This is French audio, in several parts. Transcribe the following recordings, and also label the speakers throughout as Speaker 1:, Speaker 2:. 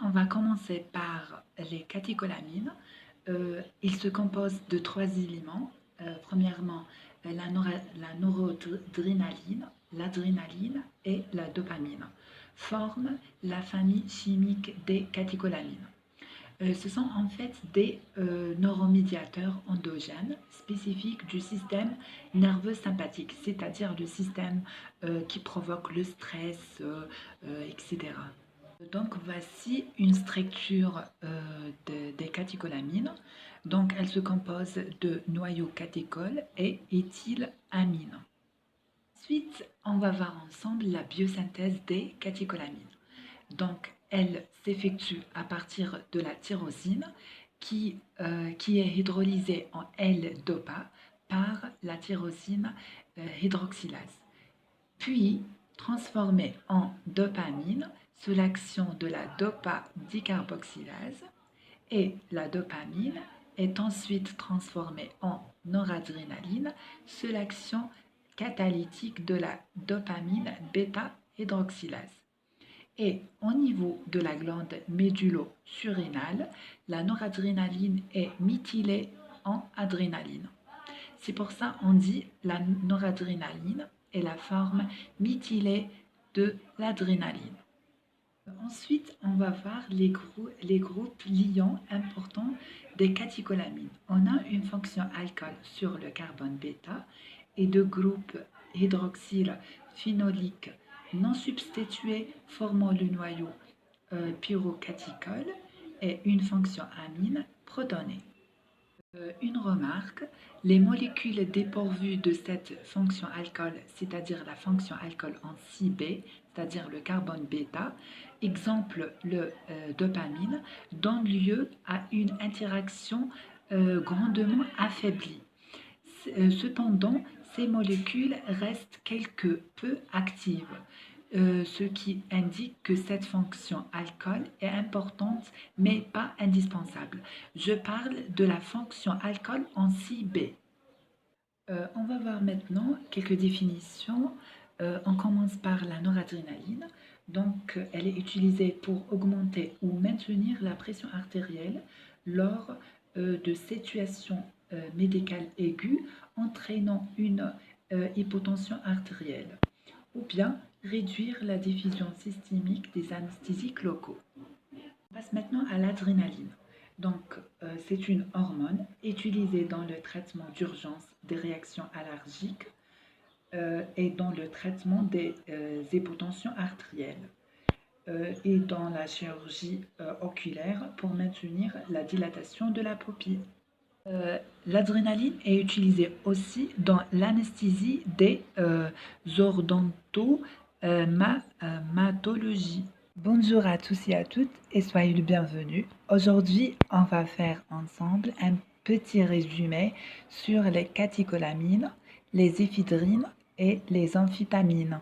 Speaker 1: on va commencer par les catécholamines. Ils se composent de trois éléments. Premièrement, la noradrénaline, l'adrénaline et la dopamine forment la famille chimique des catécholamines. Ce sont en fait des neuromédiateurs endogènes spécifiques du système nerveux sympathique, c'est-à-dire le système qui provoque le stress, etc. Donc voici une structure des catécholamines. Donc elle se compose de noyaux catécholes et éthylamines. Ensuite, on va voir ensemble la biosynthèse des catécholamines. Donc elle s'effectue à partir de la tyrosine qui est hydrolysée en L-dopa par la tyrosine hydroxylase, puis transformée en dopamine sous l'action de la dopa-dicarboxylase, et la dopamine est ensuite transformée en noradrénaline sous l'action catalytique de la dopamine bêta-hydroxylase. Et au niveau de la glande médullo-surrénale, la noradrénaline est méthylée en adrénaline. C'est pour ça qu'on dit la noradrénaline est la forme méthylée de l'adrénaline. Ensuite, on va voir les groupes liants importants des catécholamines. On a une fonction alcool sur le carbone bêta et deux groupes hydroxyle phénoliques non substitués formant le noyau pyrocathéchol et une fonction amine protonée. Une remarque, les molécules dépourvues de cette fonction alcool, c'est-à-dire la fonction alcool en CB, c'est-à-dire le carbone bêta, exemple le dopamine, donnent lieu à une interaction grandement affaiblie. Cependant, ces molécules restent quelque peu actives, ce qui indique que cette fonction alcool est importante mais pas indispensable. Je parle de la fonction alcool en CB. On va voir maintenant quelques définitions. On commence par la noradrénaline. Donc, elle est utilisée pour augmenter ou maintenir la pression artérielle lors de situations médicales aiguës entraînant une hypotension artérielle, ou bien réduire la diffusion systémique des anesthésiques locaux. On passe maintenant à l'adrénaline. Donc, c'est une hormone utilisée dans le traitement d'urgence des réactions allergiques et dans le traitement des hypotensions artérielles et dans la chirurgie oculaire pour maintenir la dilatation de la pupille. L'adrénaline est utilisée aussi dans l'anesthésie des odontomatologies. Bonjour à tous et à toutes et soyez le bienvenu. Aujourd'hui, on va faire ensemble un petit résumé sur les catécholamines, les éphedrines et les amphétamines.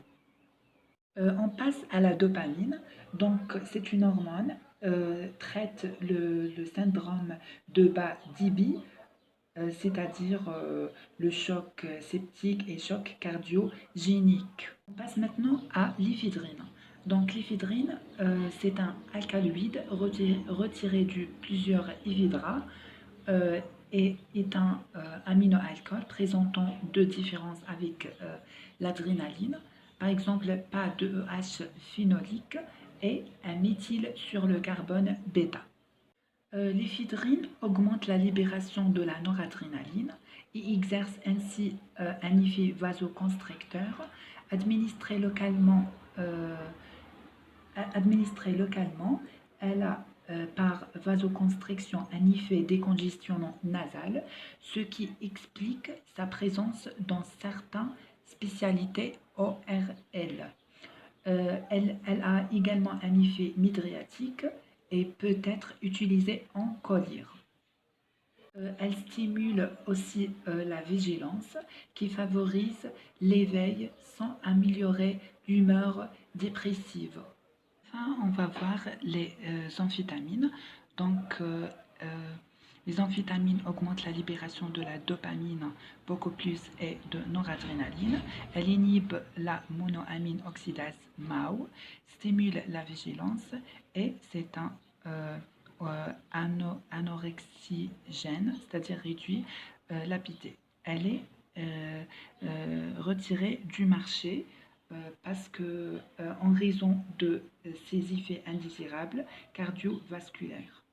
Speaker 1: On passe à la dopamine. Donc, c'est une hormone, traite le syndrome de Bas-Débit, c'est-à-dire le choc septique et choc cardiogénique. On passe maintenant à l'éphedrine. Donc l'éphedrine, c'est un alcaloïde retiré de plusieurs éphedra et est un aminoalcool présentant deux différences avec l'adrénaline. Par exemple, pas de EH phénolique et un méthyle sur le carbone bêta. L'éphedrine augmente la libération de la noradrénaline et exerce ainsi un effet vasoconstricteur. Administrée localement, elle a par vasoconstriction un effet décongestionnant nasal, ce qui explique sa présence dans certaines spécialités ORL. Elle a également un effet mydriatique et peut être utilisée en collyre. Elle stimule aussi la vigilance qui favorise l'éveil sans améliorer l'humeur dépressive. Enfin, on va voir les amphétamines. Donc, les amphétamines augmentent la libération de la dopamine beaucoup plus et de noradrénaline. Elle inhibe la monoamine oxydase MAO, stimule la vigilance et c'est un anorexigène, c'est-à-dire réduit, l'APT. Elle est retirée du marché parce que, en raison de ses effets indésirables cardiovasculaires.